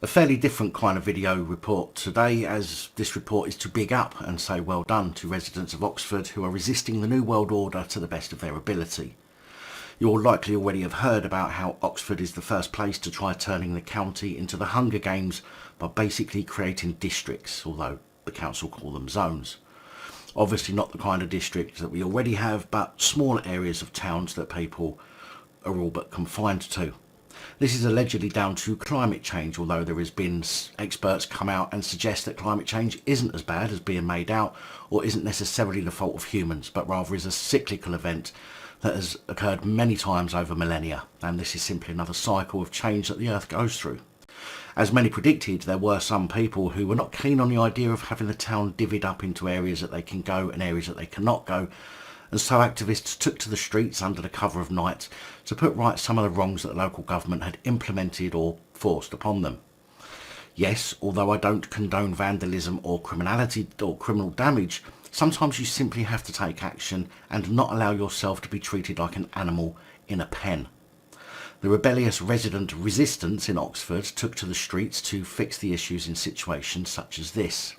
A fairly different kind of video report today, as this report is to big up and say well done to residents of Oxford who are resisting the New World Order to the best of their ability. You'll likely already have heard about how Oxford is the first place to try turning the county into the Hunger Games by basically creating districts, although the council call them zones. Obviously not the kind of district that we already have, but small areas of towns that people are all but confined to. This is allegedly down to climate change, although there has been experts come out and suggest that climate change isn't as bad as being made out, or isn't necessarily the fault of humans, but rather is a cyclical event that has occurred many times over millennia, and this is simply another cycle of change that the earth goes through. As many predicted, there were some people who were not keen on the idea of having the town divvied up into areas that they can go and areas that they cannot go, and so activists took to the streets under the cover of night to put right some of the wrongs that the local government had implemented or forced upon them. Yes, although I don't condone vandalism or criminality or criminal damage, sometimes you simply have to take action and not allow yourself to be treated like an animal in a pen. The rebellious resident resistance in Oxford took to the streets to fix the issues in situations such as this.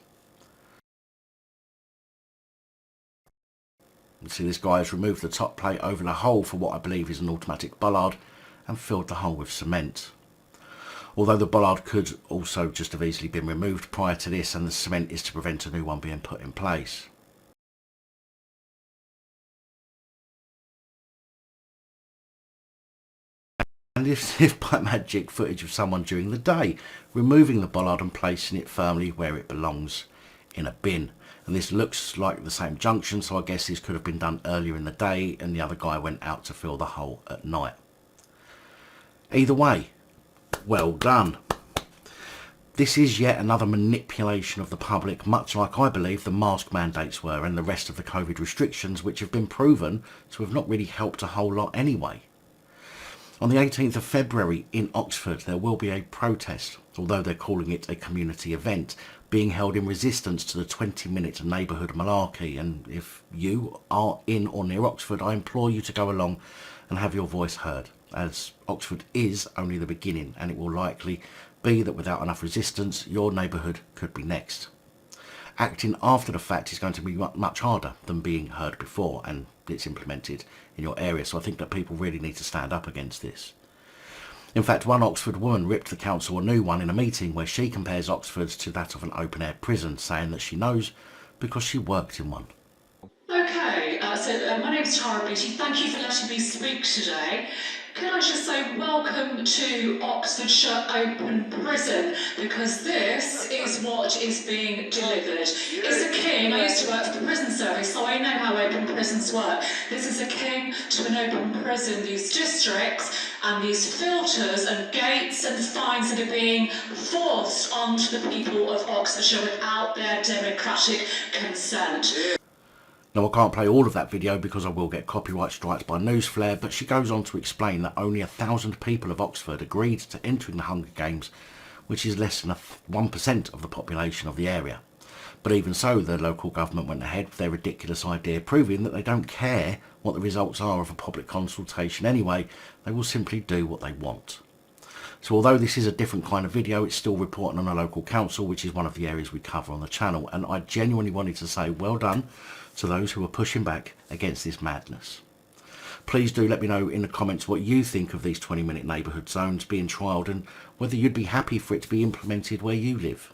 You see, this guy has removed the top plate over the hole for what I believe is an automatic bollard and filled the hole with cement. Although the bollard could also just have easily been removed prior to this, and the cement is to prevent a new one being put in place. And if by magic, footage of someone during the day removing the bollard and placing it firmly where it belongs, in a bin. And this looks like the same junction, so I guess this could have been done earlier in the day and the other guy went out to fill the hole at night. Either way, well done. This is yet another manipulation of the public, much like I believe the mask mandates were and the rest of the COVID restrictions, which have been proven to have not really helped a whole lot anyway. On the 18th of February in Oxford there will be a protest, although they're calling it a community event, being held in resistance to the 20-minute neighbourhood malarkey, and if you are in or near Oxford I implore you to go along and have your voice heard, as Oxford is only the beginning and it will likely be that without enough resistance your neighbourhood could be next. Acting after the fact is going to be much harder than being heard before and it's implemented in your area, so I think that people really need to stand up against this. In fact, one Oxford woman ripped the council a new one in a meeting where she compares Oxford to that of an open-air prison, saying that she knows because she worked in one. Okay, my name's Tara Beattie. Thank you for letting me speak today. Can I just say welcome to Oxfordshire Open Prison, because this is what is being delivered. It's a king. I used to work for the prison service, so I know how open prisons work. This is a king to an open prison. These districts and these filters and gates and fines that are being forced onto the people of Oxfordshire without their democratic consent. Now I can't play all of that video because I will get copyright strikes by Newsflare, but she goes on to explain that only 1,000 people of Oxford agreed to entering the Hunger Games, which is less than 1% of the population of the area. But even so, the local government went ahead with their ridiculous idea, proving that they don't care what the results are of a public consultation anyway, they will simply do what they want. So although this is a different kind of video, it's still reporting on a local council, which is one of the areas we cover on the channel, and I genuinely wanted to say well done to those who are pushing back against this madness. Please do let me know in the comments what you think of these 20-minute neighbourhood zones being trialled and whether you'd be happy for it to be implemented where you live.